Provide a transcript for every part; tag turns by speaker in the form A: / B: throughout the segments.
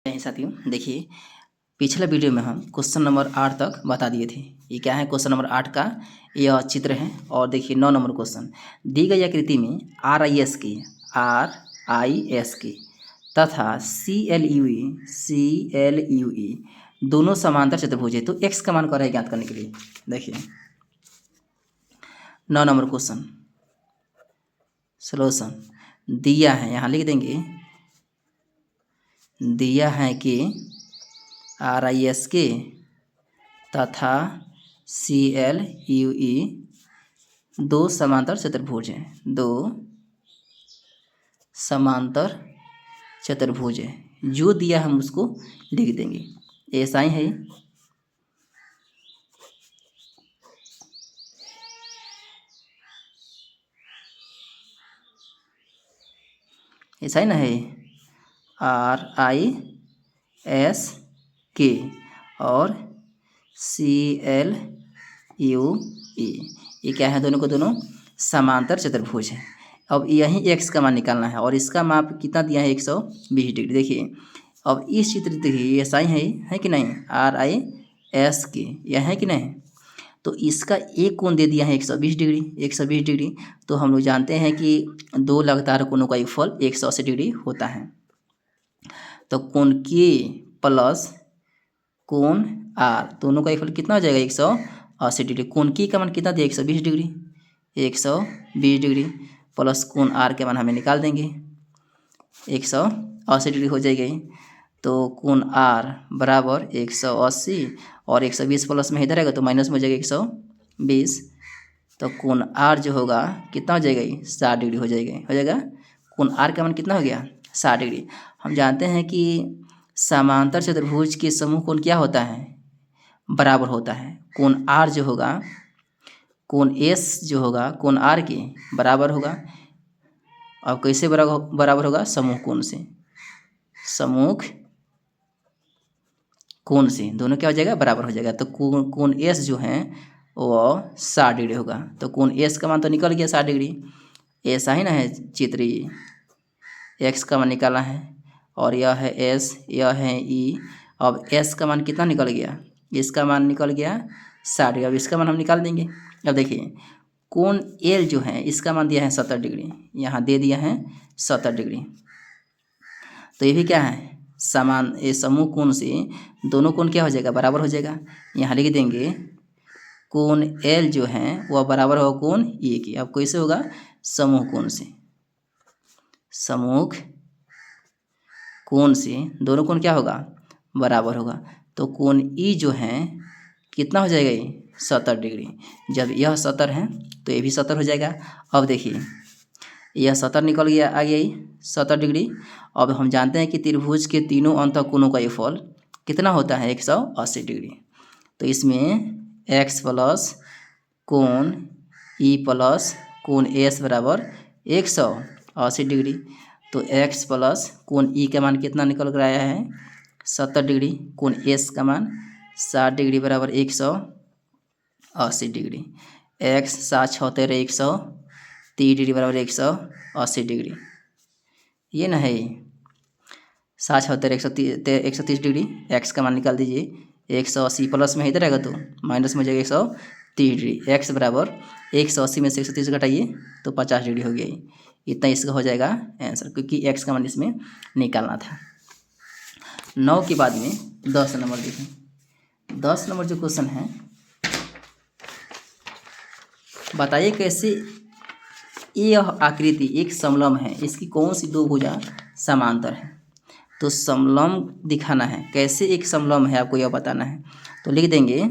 A: नहीं साथियों, देखिए पिछले वीडियो में हम क्वेश्चन नंबर 8 तक बता दिए थे। ये क्या है, क्वेश्चन नंबर 8 का यह चित्र है। और देखिए 9 नंबर क्वेश्चन, दी गई आकृति में आर आई एस के तथा सी एल यू ई दोनों समांतर चतुर्भुज है। तो एक्स का मान कर है ज्ञात करने के लिए। देखिए 9 नंबर क्वेश्चन सोल्यूशन दिया है, यहाँ लिख देंगे, दिया है कि RISK तथा CLUE दो समांतर चतुर्भुज हैं, दो समांतर चतुर्भुज है। जो दिया हम उसको लिख देंगे। ऐसा ही है, ऐसा ही ना है, RISK और CLUE ये क्या है, दोनों को दोनों समांतर चतुर्भुज है। अब यहीं x का मान निकालना है और इसका माप कितना दिया है, 120 डिग्री। देखिए अब इस चित्र देखिए, ऐसा ही है कि नहीं, RISK यह है कि नहीं। तो इसका एक कोण दे दिया है 120 डिग्री, 120 डिग्री। तो हम लोग जानते हैं कि दो लगातार कोणों का योगफल 180 डिग्री होता है। तो कोण K प्लस कोण R दोनों का योगफल कितना हो जाएगा, 180 डिग्री। कोण K का मान कितना दिया, 120 डिग्री, 120 डिग्री प्लस कोण R के मान हमें निकाल देंगे, 180 डिग्री हो जाएगी। तो कोण R बराबर 180 और 120 प्लस में इधर आएगा तो माइनस में हो जाएगा 120। तो कोण R जो होगा कितना हो जाएगा, 60 डिग्री हो जाएगा। कोण R का मान कितना हो गया, 60 डिग्री। हम जानते हैं कि समांतर चतुर्भुज के समूह कोण क्या होता है, बराबर होता है। कोण R जो होगा, कोण S जो होगा कोण R के बराबर होगा। अब कैसे बराबर होगा, समूह कोण से, समूह कोण से दोनों क्या हो जाएगा, बराबर हो जाएगा। तो कोण S जो है वो 60 डिग्री होगा। तो कोण S का मान तो निकल गया 60 डिग्री। ऐसा ही ना है चित्र, ये x का मान निकाला है और यह है S, यह है E। अब S का मान कितना निकल गया, इसका मान निकल गया 60 डिग्री। अब इसका मान हम निकाल देंगे। अब देखिए कोण L जो है इसका मान दिया है 70 डिग्री, यहाँ दे दिया है 70 डिग्री। तो ये भी क्या है, समान, ये समूह कोण से दोनों कोण क्या हो जाएगा, बराबर हो जाएगा। यहाँ लिख देंगे कोण L जो है वह बराबर होगा कोण E की। अब कैसे होगा, समूह कोण से, समूह कोण से दोनों कोण क्या होगा, बराबर होगा। तो कोण E जो है कितना हो जाएगा, ये 70 डिग्री। जब यह 70 है तो ये भी 70 हो जाएगा। अब देखिए यह 70 निकल गया, आ गया 70 डिग्री। अब हम जानते हैं कि त्रिभुज के तीनों अंतःकोणों का योगफल कितना होता है, 180 डिग्री। तो इसमें x प्लस कोण E प्लस कोण S बराबर 180 डिग्री। तो x प्लस कोण E का मान कितना निकल कर आया है, 70 डिग्री। कोण S का मान 60 डिग्री बराबर 180 डिग्री। x 7 6 13 130 डिग्री बराबर 180 डिग्री। ये ना है 7 6 13 130 डिग्री। x का मान निकाल दीजिए, 180 प्लस में इधर आएगा तो माइनस में हो जाएगा 130 डिग्री। x बराबर 180 में से 130 घटाइए तो 50 डिग्री हो गया। इतना इसका हो जाएगा आंसर, क्योंकि x का मान इसमें निकालना था। 9 के बाद में 10 नंबर देखें। 10 नंबर जो क्वेश्चन है, बताइए कैसे यह आकृति एक समलंब है, इसकी कौन सी दो भुजा समांतर है। तो समलंब दिखाना है, कैसे एक समलंब है आपको यह बताना है। तो लिख देंगे,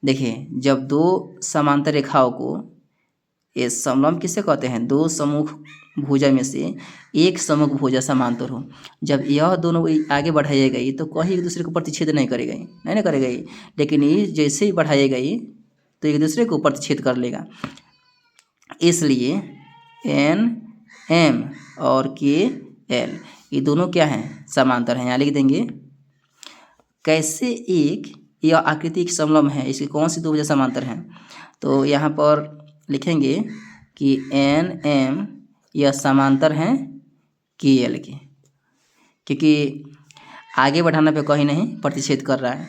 A: देखिए जब दो समांतर रेखाओं को, ये समलंब किसे कहते हैं, दो समूह भुजा में से एक समूह भुजा समांतर हो। जब यह दोनों आगे बढ़ाई गई तो कहीं एक दूसरे को प्रतिच्छेद नहीं करेगा, नहीं ना करेगा। लेकिन ये जैसे ही बढ़ाई गई तो एक दूसरे को प्रतिच्छेद कर लेगा। इसलिए N M और K L ये दोनों क्या हैं, समांतर हैं। यहाँ लिख देंगे कैसे एक यह आकृति एक समलंब है, इसकी कौन सी दो भुजा समांतर हैं। तो यहाँ पर लिखेंगे कि N M यह समांतर हैं K L के, क्योंकि आगे बढ़ाने पे कहीं नहीं प्रतिच्छेद कर रहा है।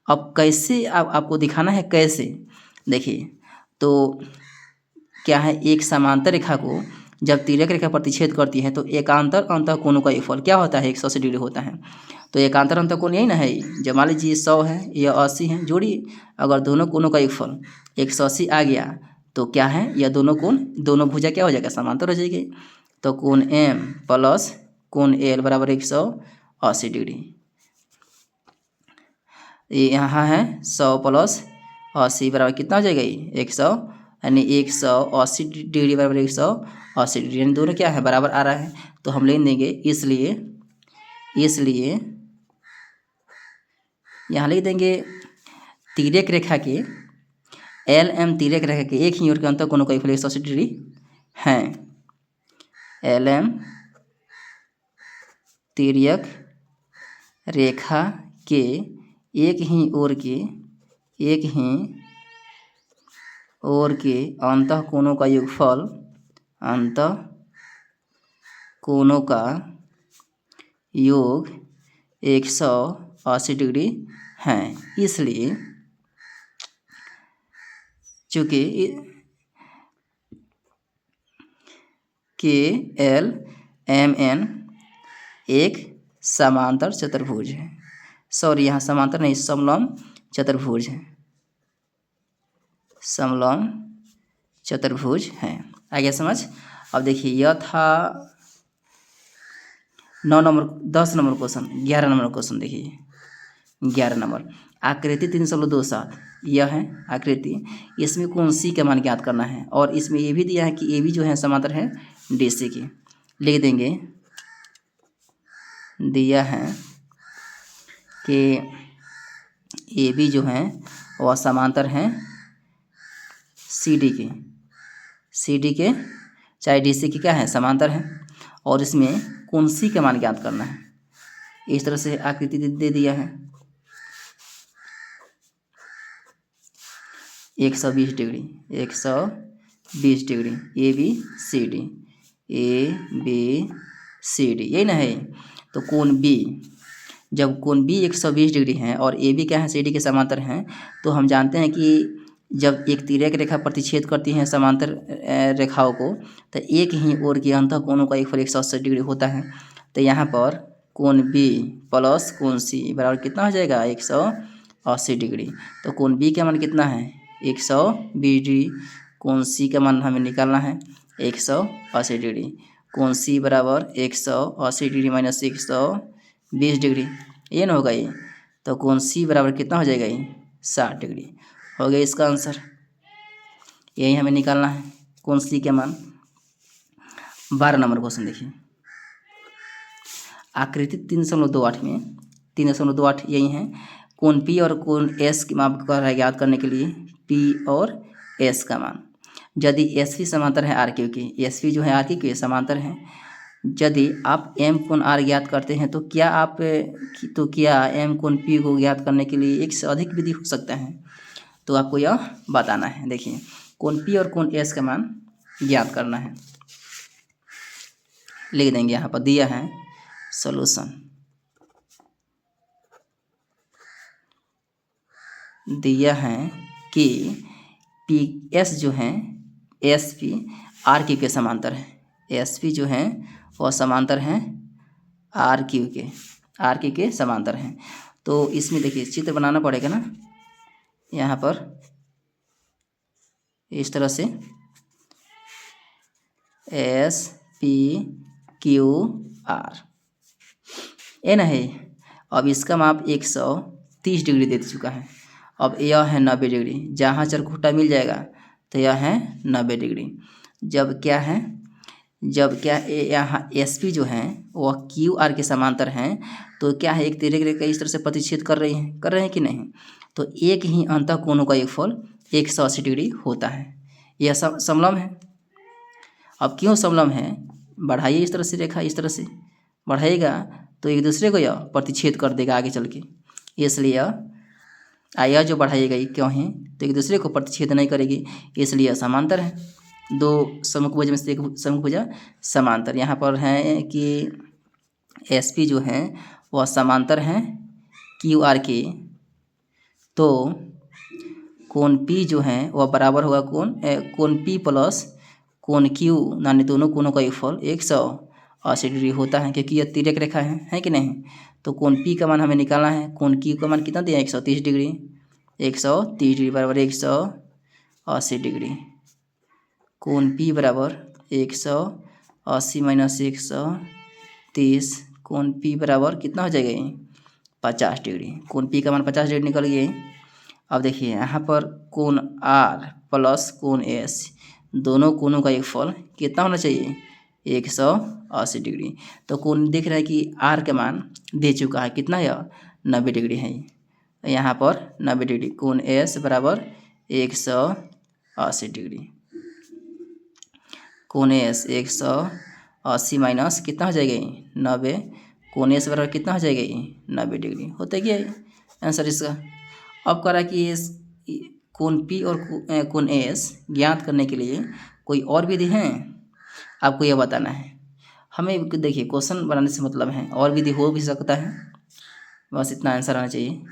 A: अब कैसे आपको दिखाना है कैसे, देखिए तो क्या है, एक समांतर रेखा को जब तिर्यक रेखा प्रतिच्छेद करती है तो एकांतर अंतःकोणों का योगफल क्या होता है, 180 डिग्री होता है। तो एकांतर अंतःकोण यही ना है, जब मान लीजिए 100 है या 80 है, जोड़िए, अगर दोनों कोणों का योगफल 180 आ गया तो क्या है, यह दोनों कोण, दोनों भुजा क्या हो जाएगा, समांतर हो जाएगी। तो कोण M प्लस कोण L बराबर 180 डिग्री। ये यहाँ है 100 प्लस 80 बराबर कितना हो जाएगा, ये 100, यानी 180 डिग्री बराबर 180 डिग्री, यानी दोनों क्या है, बराबर आ रहा है। तो हम लिख देंगे, इसलिए यहाँ लिख देंगे तिर्यक रेखा के LM तिर्यक रेखा के एक ही ओर के अंतःकोणों का योगफल 180 डिग्री है। LM तिर्यक रेखा के एक ही ओर के अंतःकोणों का योगफल, अंतःकोणों का योग 180 डिग्री है। इसलिए चूँकि KLMN एक समांतर चतुर्भुज है, सॉरी यहाँ समांतर नहीं, समलंब चतुर्भुज है, समलंब चतुर्भुज है। आ गया समझ। अब देखिए यह था 9 number, 10 number question, 11 number question देखिए, 11 नंबर आकृति 327, यह है आकृति, इसमें कोण C का मान ज्ञात करना है, और इसमें ये भी दिया है कि AB जो है समांतर है DC की। लिख देंगे, दिया है कि AB जो है वह समांतर है CD के, चाहे DC की क्या है, समांतर है, और इसमें कोण C का मान ज्ञात करना है। इस तरह से आकृति दे दिया है 120 डिग्री, 120 डिग्री ABCD, यही ना है। तो कोण B, जब कोण B 120 डिग्री है और AB क्या है, CD के समांतर हैं, तो हम जानते हैं कि जब एक तिर्यक रेखा प्रतिच्छेद करती है समांतर रेखाओं को, तो एक ही ओर के अंतःकोणों का योगफल 180 डिग्री होता है। तो यहाँ पर कोण B प्लस कोण C बराबर कितना हो जाएगा, 180 डिग्री। तो कोण B का मान कितना है, 120 डिग्री, कोण C का मान हमें निकालना है 180 डिग्री। कोण C बराबर 180 डिग्री माइनस 120 डिग्री, ये ना होगा ये। तो कोण C बराबर कितना हो जाएगा, ये 60 डिग्री हो गया इसका आंसर। यही हमें निकालना है कोण C के मान। 12 नंबर क्वेश्चन देखिए, आकृति 3.28 में 3.28 यही है, कोण P और कोण S की माप का ज्ञात करने के लिए P और S का मान, यदि SV समांतर है RQ की, SV जो है RQ के समांतर है, यदि आप M कोण R ज्ञात करते हैं तो क्या M कोण P को ज्ञात करने के लिए एक से अधिक विधि हो सकता है, तो आपको यह बताना है। देखिए कोण P और कोण S का मान ज्ञात करना है, लिख देंगे, यहाँ पर दिया है सॉल्यूशन, दिया है कि PS जो है SP RQ के समांतर है, SP जो है वह समांतर हैं RQ के समांतर हैं। तो इसमें देखिए चित्र बनाना पड़ेगा ना, यहाँ पर इस तरह से SPQR ये ना है। अब इसका माप 130 डिग्री दे चुका है। अब यह है 90 डिग्री, जहाँ चरखुटा मिल जाएगा तो यह है 90 डिग्री। जब क्या यहाँ SP जो है वह QR के समांतर हैं, तो क्या है, एक तिर्यक रेखा इस तरह से प्रतिच्छेद कर रहे हैं कि नहीं, तो एक ही अंतःकोणों का योगफल 180 डिग्री होता है। यह समलंब है। अब क्यों समलंब है, बढ़ाइए इस तरह से रेखा, इस तरह से बढ़ाइएगा तो एक दूसरे को यह प्रतिच्छेद कर देगा आगे चल के, इसलिए यह जो बढ़ाइएगा ये क्यों है, तो एक दूसरे को प्रतिच्छेद नहीं करेगी, इसलिए समांतर है। दो समभुज में से एक समभुजा समांतर। यहाँ पर है कि SP जो है वह समांतर हैं क्यू आर के, तो कोण पी जो है वह बराबर होगा कोण पी प्लस कोण क्यू, यानी दोनों कोणों का योगफल 180 डिग्री होता है, क्योंकि यह तिर्यक रेखा है कि नहीं। तो कोण पी का मान हमें निकालना है, कोण क्यू का मान कितना दिया 130 डिग्री, 130 डिग्री बराबर 180 डिग्री। कोण पी बराबर 180 माइनस 130, कोण पी बराबर कितना हो जाएगा ये 50 डिग्री। कोण पी का मान 50 डिग्री निकल गए। अब देखिए यहाँ पर कोण आर प्लस कोण एस, दोनों कोणों का योगफल कितना होना चाहिए 180 डिग्री। तो कोण देख रहा है कि आर का मान दे चुका है, कितना है 90 डिग्री है, यहाँ पर 90 डिग्री। कोण एस बराबर 180 डिग्री, कोण एस 180 माइनस कितना हो जाएगा 90, कोण एस बराबर कितना हो जाएगा 90 डिग्री। होता है क्या आंसर इसका। अब कह रहा है कि कोण पी और कोण एस ज्ञात करने के लिए कोई और विधि है, आपको यह बताना है। हमें देखिए क्वेश्चन बनाने से मतलब है, और विधि हो भी सकता है, बस इतना आंसर आना चाहिए।